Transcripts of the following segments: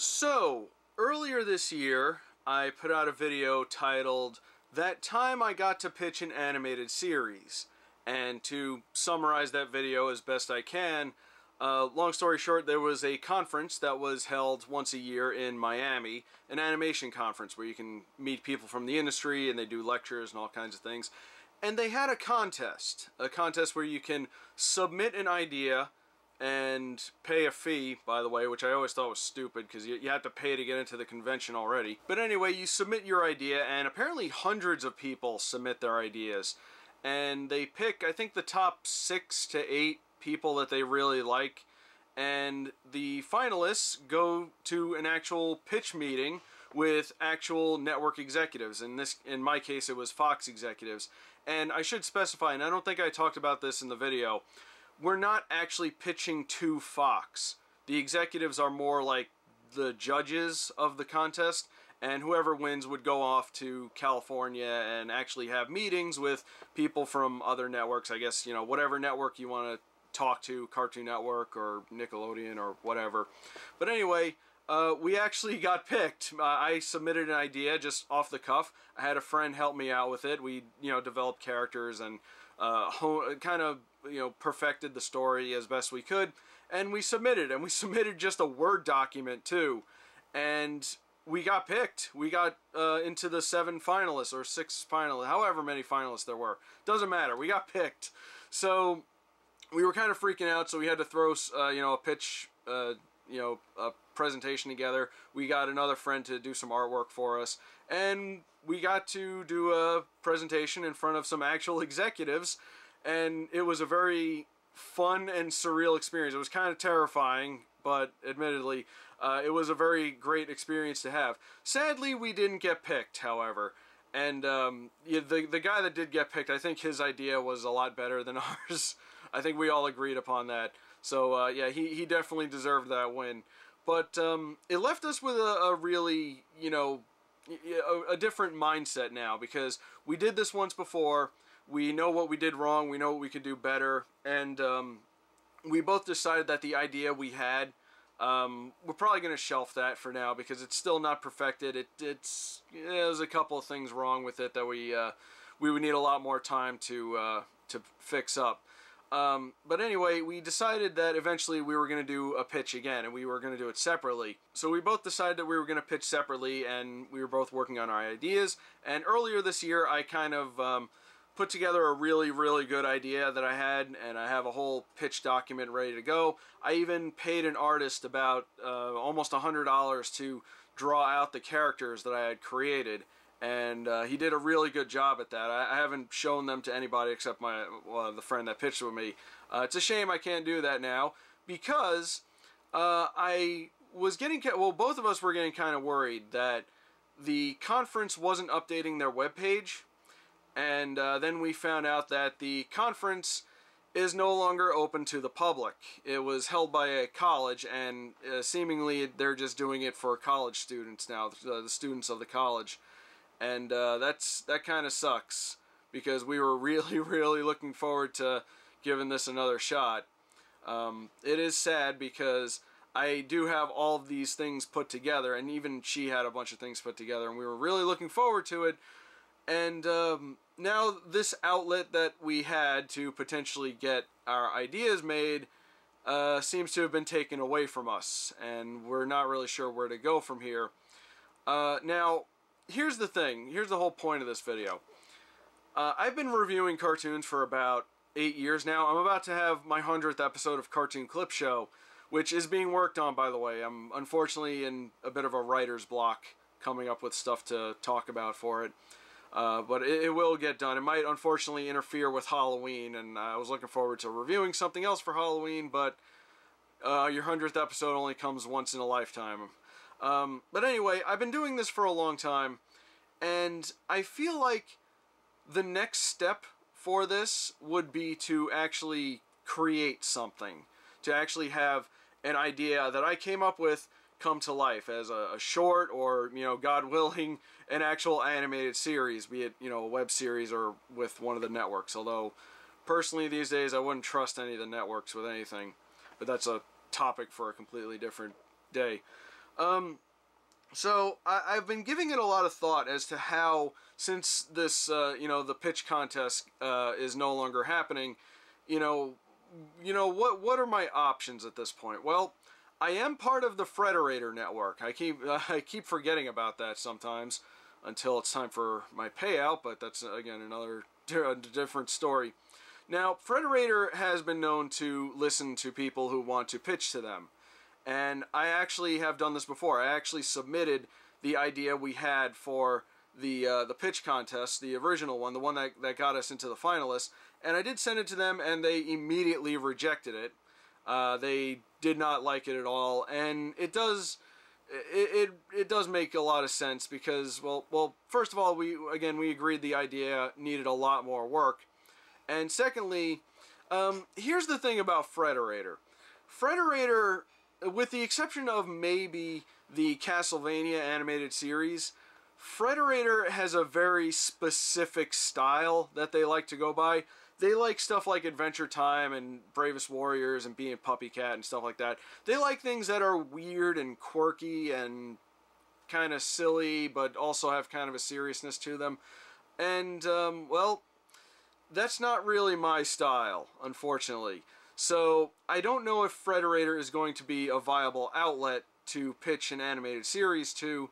So, earlier this year, I put out a video titled, "That Time I Got to Pitch an Animated Series." And to summarize that video as best I can, long story short, there was a conference that was held once a year in Miami, an animation conference where you can meet people from the industry and they do lectures and all kinds of things. And they had a contest where you can submit an idea and pay a fee, by the way, which I always thought was stupid because you have to pay to get into the convention already. But anyway, you submit your idea, and apparently hundreds of people submit their ideas. And they pick, I think, the top 6 to 8 people that they really like. And the finalists go to an actual pitch meeting with actual network executives. In my case, it was Fox executives. And I should specify, and I don't think I talked about this in the video, we're not actually pitching to Fox. The executives are more like the judges of the contest, and whoever wins would go off to California and actually have meetings with people from other networks. I guess, you know, whatever network you want to talk to, Cartoon Network or Nickelodeon or whatever. But anyway, we actually got picked. I submitted an idea just off the cuff. I had a friend help me out with it. We, developed characters and kind of, perfected the story as best we could. And we submitted. And we submitted just a Word document, too. And we got picked. We got into the 7 finalists, or 6 finalists, however many finalists there were. Doesn't matter. We got picked. So we were kind of freaking out, so we had to throw, a pitch, a presentation together. We got another friend to do some artwork for us, and we got to do a presentation in front of some actual executives, and it was a very fun and surreal experience. It was kind of terrifying, but admittedly, it was a very great experience to have. Sadly, we didn't get picked, however. And the guy that did get picked, I think his idea was a lot better than ours. I think we all agreed upon that. So, yeah, he definitely deserved that win. But it left us with a really, a different mindset now, because we did this once before. We know what we did wrong. We know what we could do better. And we both decided that the idea we had, we're probably going to shelf that for now because it's still not perfected. There's a couple of things wrong with it that we would need a lot more time to fix up. But anyway, we decided that eventually we were going to do a pitch again, and we were going to do it separately. So we both decided that we were going to pitch separately, and we were both working on our ideas. And earlier this year, I kind of put together a really, really good idea that I had, and I have a whole pitch document ready to go. I even paid an artist about almost $100 to draw out the characters that I had created. And he did a really good job at that. I haven't shown them to anybody except the friend that pitched with me. It's a shame I can't do that now because I was getting, both of us were getting kind of worried that the conference wasn't updating their webpage. And then we found out that the conference is no longer open to the public. It was held by a college, and seemingly they're just doing it for college students now, the students of the college. And that kind of sucks, because we were really, really looking forward to giving this another shot. It is sad because I do have all of these things put together, and even she had a bunch of things put together, and we were really looking forward to it. And now this outlet that we had to potentially get our ideas made seems to have been taken away from us, and we're not really sure where to go from here. Now, here's the thing. Here's the whole point of this video. I've been reviewing cartoons for about 8 years now. I'm about to have my 100th episode of Cartoon Clip Show, which is being worked on, by the way. I'm unfortunately in a bit of a writer's block coming up with stuff to talk about for it. But it will get done. It might unfortunately interfere with Halloween, and I was looking forward to reviewing something else for Halloween, but your 100th episode only comes once in a lifetime. But anyway, I've been doing this for a long time, and I feel like the next step for this would be to actually create something, to actually have an idea that I came up with come to life as a short, or, God willing, an actual animated series, be it, a web series or with one of the networks. Although, personally, these days, I wouldn't trust any of the networks with anything, but that's a topic for a completely different day. So I've been giving it a lot of thought as to how, since this, the pitch contest is no longer happening, what are my options at this point? Well, I am part of the Frederator network. I keep forgetting about that sometimes until it's time for my payout, but that's again another different story. Now, Frederator has been known to listen to people who want to pitch to them. And I actually have done this before. I actually submitted the idea we had for the pitch contest, the original one, the one that got us into the finalists, and I did send it to them, and they immediately rejected it. They did not like it at all, and it does make a lot of sense because, well, first of all, we agreed the idea needed a lot more work, and secondly, here's the thing about Frederator. Frederator, with the exception of maybe the Castlevania animated series, Frederator has a very specific style that they like to go by. They like stuff like Adventure Time and Bravest Warriors and Being Puppy Cat and stuff like that. They like things that are weird and quirky and kind of silly, but also have kind of a seriousness to them. And, well, that's not really my style, unfortunately. So I don't know if Frederator is going to be a viable outlet to pitch an animated series to,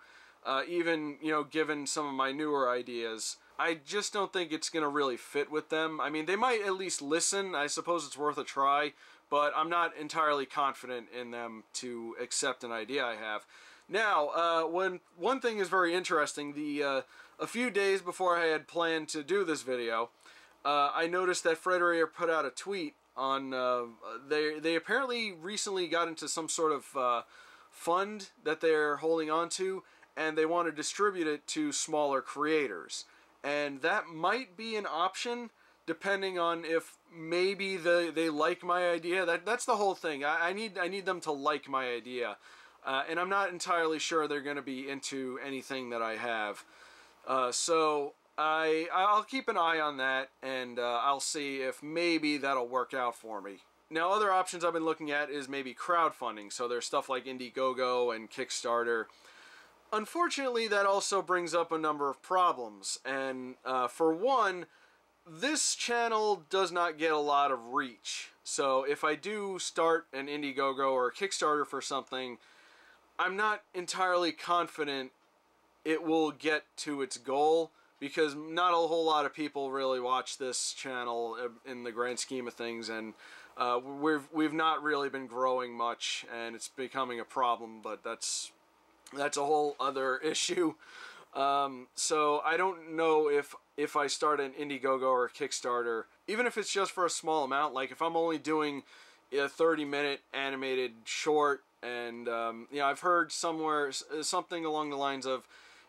even, given some of my newer ideas. I just don't think it's going to really fit with them. I mean, they might at least listen. I suppose it's worth a try, but I'm not entirely confident in them to accept an idea I have. Now, one thing is very interesting. A few days before I had planned to do this video, I noticed that Frederator put out a tweet on, they apparently recently got into some sort of fund that they're holding on to, and they want to distribute it to smaller creators. And that might be an option, depending on if maybe they like my idea. That's the whole thing. I need them to like my idea, and I'm not entirely sure they're going to be into anything that I have. So I'll keep an eye on that, and I'll see if maybe that'll work out for me. Now, other options I've been looking at is maybe crowdfunding. So there's stuff like Indiegogo and Kickstarter. Unfortunately, that also brings up a number of problems. And for one, this channel does not get a lot of reach. So if I do start an Indiegogo or a Kickstarter for something, I'm not entirely confident it will get to its goal, because not a whole lot of people really watch this channel in the grand scheme of things, and we've not really been growing much, and it's becoming a problem, but that's a whole other issue. So I don't know if I start an Indiegogo or a Kickstarter, even if it's just for a small amount, like if I'm only doing a 30-minute animated short, and I've heard somewhere something along the lines of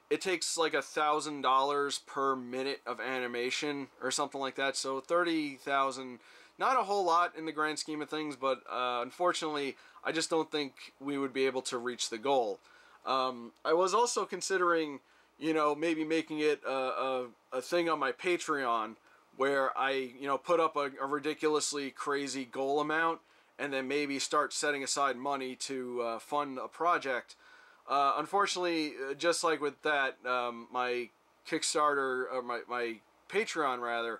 it takes like $1,000 per minute of animation or something like that. So 30,000, not a whole lot in the grand scheme of things, but unfortunately, I just don't think we would be able to reach the goal. I was also considering, maybe making it a thing on my Patreon where I, put up a ridiculously crazy goal amount and then maybe start setting aside money to fund a project. Unfortunately, just like with that, my Kickstarter, or my Patreon rather,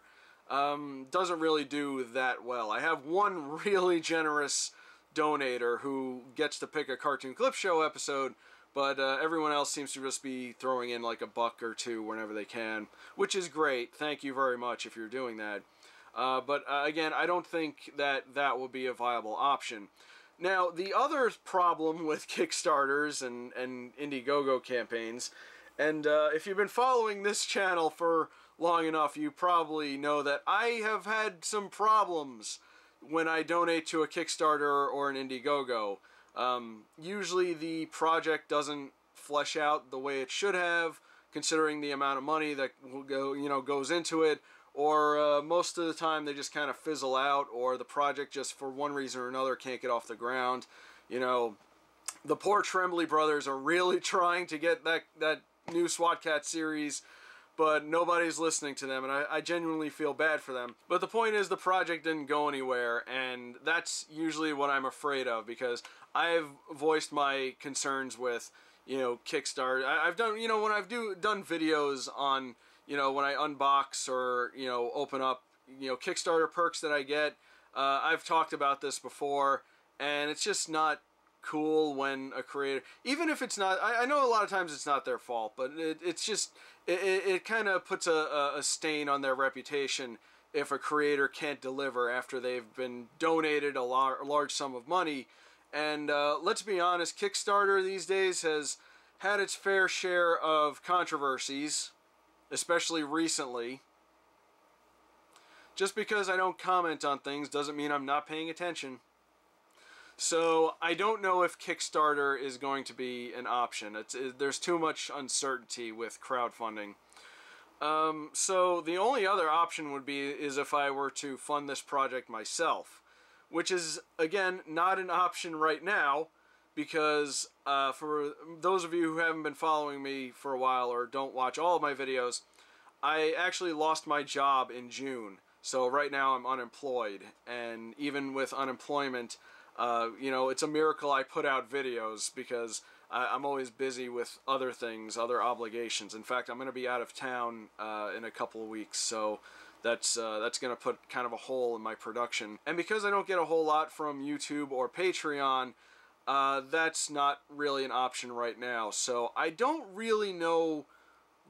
doesn't really do that well. I have one really generous donator who gets to pick a Cartoon Clip Show episode, but everyone else seems to just be throwing in like $1 or $2 whenever they can, which is great. Thank you very much if you're doing that. But again, I don't think that will be a viable option. Now, the other problem with Kickstarters and Indiegogo campaigns, and if you've been following this channel for long enough, you probably know that I have had some problems when I donate to a Kickstarter or an Indiegogo. Usually the project doesn't flesh out the way it should have, considering the amount of money that will go, goes into it, or most of the time they just kind of fizzle out, or the project just for one reason or another can't get off the ground. The poor Tremblay brothers are really trying to get that new SWAT Cat series, but nobody's listening to them, and I genuinely feel bad for them. But the point is, the project didn't go anywhere, and that's usually what I'm afraid of, because I've voiced my concerns with, you know, Kickstarter. I've done, you know, when I've done videos on, you know, when I unbox or, you know, open up, you know, Kickstarter perks that I get. I've talked about this before, and it's just not cool when a creator, even if it's not, I know a lot of times it's not their fault, but it's just, it kind of puts a stain on their reputation if a creator can't deliver after they've been donated a large sum of money. And let's be honest, Kickstarter these days has had its fair share of controversies, especially recently. Just because I don't comment on things doesn't mean I'm not paying attention. So I don't know if Kickstarter is going to be an option. There's too much uncertainty with crowdfunding. So the only other option would be is if I were to fund this project myself, which is, again, not an option right now, because for those of you who haven't been following me for a while or don't watch all of my videos, I actually lost my job in June. So right now I'm unemployed, and even with unemployment, you know, it's a miracle I put out videos, because I'm always busy with other things, other obligations. In fact, I'm going to be out of town in a couple of weeks, so that's going to put kind of a hole in my production. And because I don't get a whole lot from YouTube or Patreon, that's not really an option right now. So I don't really know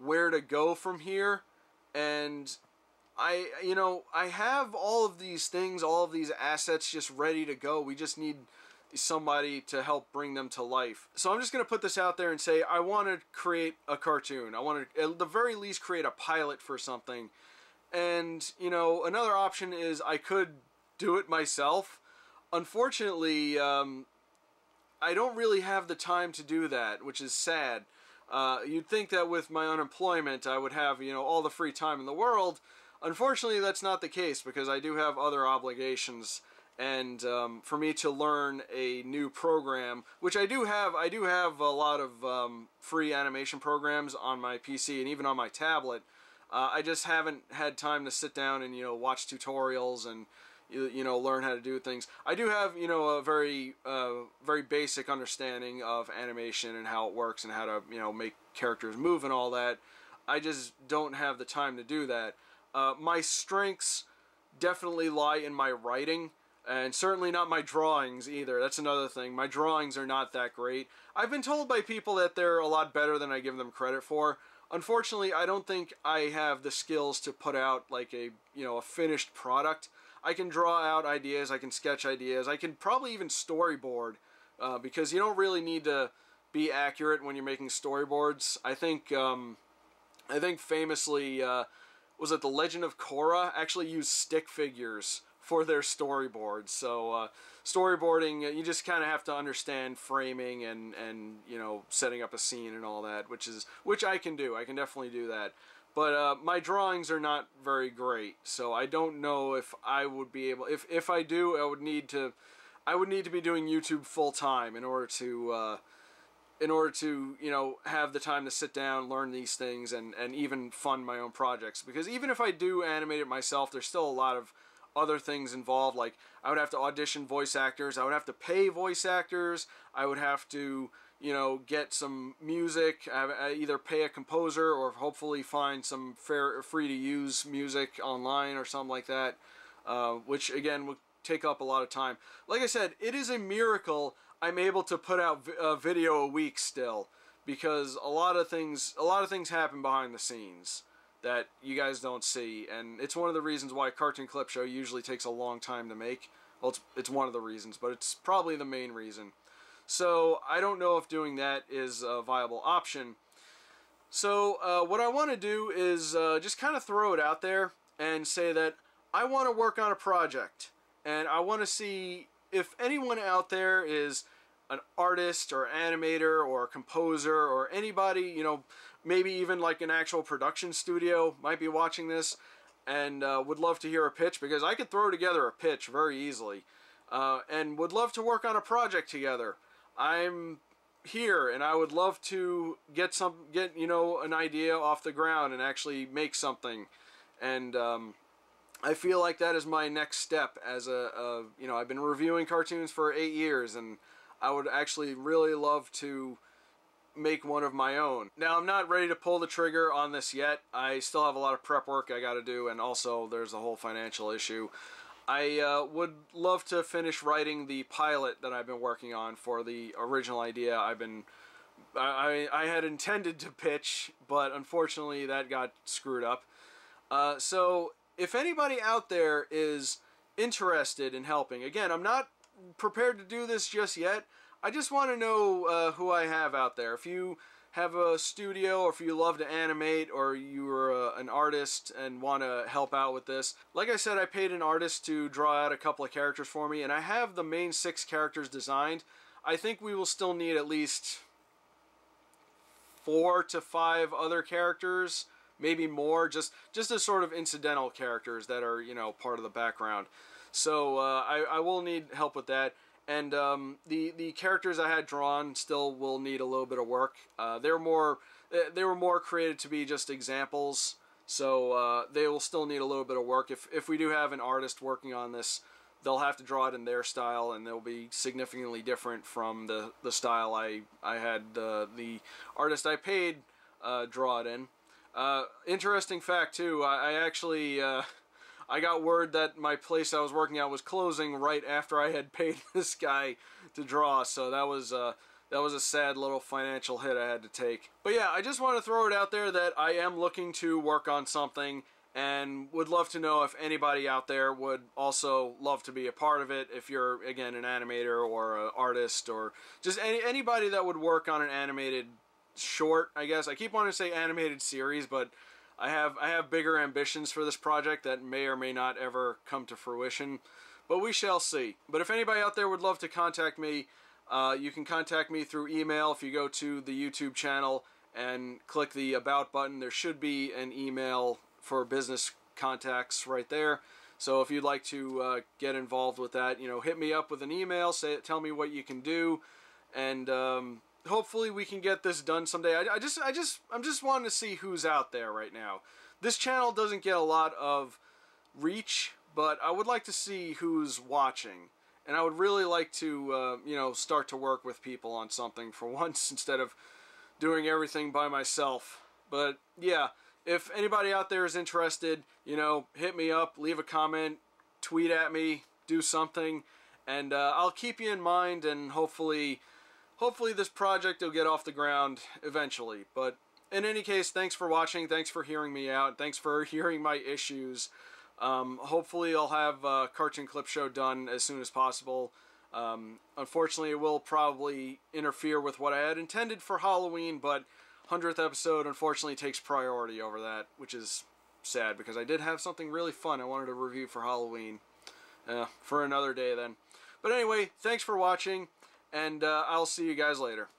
where to go from here, and you know, I have all of these things, all of these assets just ready to go. We just need somebody to help bring them to life. So I'm just going to put this out there and say I want to create a cartoon. I want to, at the very least, create a pilot for something. And, you know, another option is I could do it myself. Unfortunately, I don't really have the time to do that, which is sad. You'd think that with my unemployment I would have, you know, all the free time in the world. Unfortunately, that's not the case, because I do have other obligations, and for me to learn a new program, which I do have a lot of free animation programs on my PC and even on my tablet. I just haven't had time to sit down and, you know, watch tutorials and, you know, learn how to do things. I do have, you know, a very basic understanding of animation and how it works and how to, you know, make characters move and all that. I just don't have the time to do that. My strengths definitely lie in my writing, and certainly not my drawings either. That's another thing. My drawings are not that great. I've been told by people that they're a lot better than I give them credit for. Unfortunately, I don't think I have the skills to put out like a, you know, a finished product. I can draw out ideas, I can sketch ideas, I can probably even storyboard, because you don't really need to be accurate when you're making storyboards. I think famously, was it The Legend of Korra actually used stick figures for their storyboards. So storyboarding, you just kind of have to understand framing and you know, setting up a scene and all that, which I can do. I can definitely do that. But my drawings are not very great, so I don't know if I would be able. If I do, I would need to be doing YouTube full time in order to you know, have the time to sit down, learn these things, and even fund my own projects. Because even if I do animate it myself, there's still a lot of other things involved. Like, I would have to audition voice actors, I would have to pay voice actors, I would have to, you know, get some music, either pay a composer or hopefully find some free-to-use music online or something like that, which, again, would take up a lot of time. Like I said, it is a miracle I'm able to put out a video a week still, because a lot of things happen behind the scenes that you guys don't see, and it's one of the reasons why Cartoon Clip Show usually takes a long time to make. Well, it's one of the reasons, but it's probably the main reason. So I don't know if doing that is a viable option. So what I want to do is just kind of throw it out there and say that I want to work on a project, and I want to see if anyone out there is an artist or animator or composer or anybody, you know, maybe even like an actual production studio might be watching this and would love to hear a pitch, because I could throw together a pitch very easily, and would love to work on a project together. I'm here, and I would love to get you know, an idea off the ground and actually make something. And I feel like that is my next step as you know, I've been reviewing cartoons for 8 years, and I would actually really love to make one of my own. Now, I'm not ready to pull the trigger on this yet. I still have a lot of prep work I gotta do, and also there's a whole financial issue. I would love to finish writing the pilot that I've been working on for the original idea I had intended to pitch, but unfortunately that got screwed up. So if anybody out there is interested in helping, again, I'm not prepared to do this just yet. I just want to know who I have out there. If you have a studio, or if you love to animate, or you're an artist and want to help out with this. Like I said, I paid an artist to draw out a couple of characters for me, and I have the main 6 characters designed. I think we will still need at least 4 to 5 other characters, maybe more, just as sort of incidental characters that are, you know, part of the background. So I will need help with that. And the characters I had drawn still will need a little bit of work. They were more created to be just examples, so they will still need a little bit of work. If we do have an artist working on this, they'll have to draw it in their style, and they'll be significantly different from the style I had the artist I paid draw it in. Interesting fact too, I actually I got word that my place I was working at was closing right after I had paid this guy to draw, so that was a sad little financial hit I had to take. But yeah, I just want to throw it out there that I am looking to work on something, and would love to know if anybody out there would also love to be a part of it. If you're, again, an animator or an artist, or just anybody that would work on an animated short, I guess. I keep wanting to say animated series, but I have bigger ambitions for this project that may or may not ever come to fruition, but we shall see. But if anybody out there would love to contact me, you can contact me through email. If you go to the YouTube channel and click the About button, there should be an email for business contacts right there. So if you'd like to get involved with that, you know, hit me up with an email, tell me what you can do, and hopefully we can get this done someday. I'm just wanting to see who's out there right now. This channel doesn't get a lot of reach, but I would like to see who's watching, and I would really like to you know, start to work with people on something for once instead of doing everything by myself. But yeah, if anybody out there is interested, you know, hit me up, leave a comment, tweet at me, do something, and I'll keep you in mind, and hopefully this project will get off the ground eventually. But in any case, thanks for watching, thanks for hearing me out, thanks for hearing my issues. Hopefully I'll have Cartoon Clip Show done as soon as possible. Unfortunately, it will probably interfere with what I had intended for Halloween, but 100th episode unfortunately takes priority over that, which is sad, because I did have something really fun I wanted to review for Halloween. For another day then. But anyway, thanks for watching, and I'll see you guys later.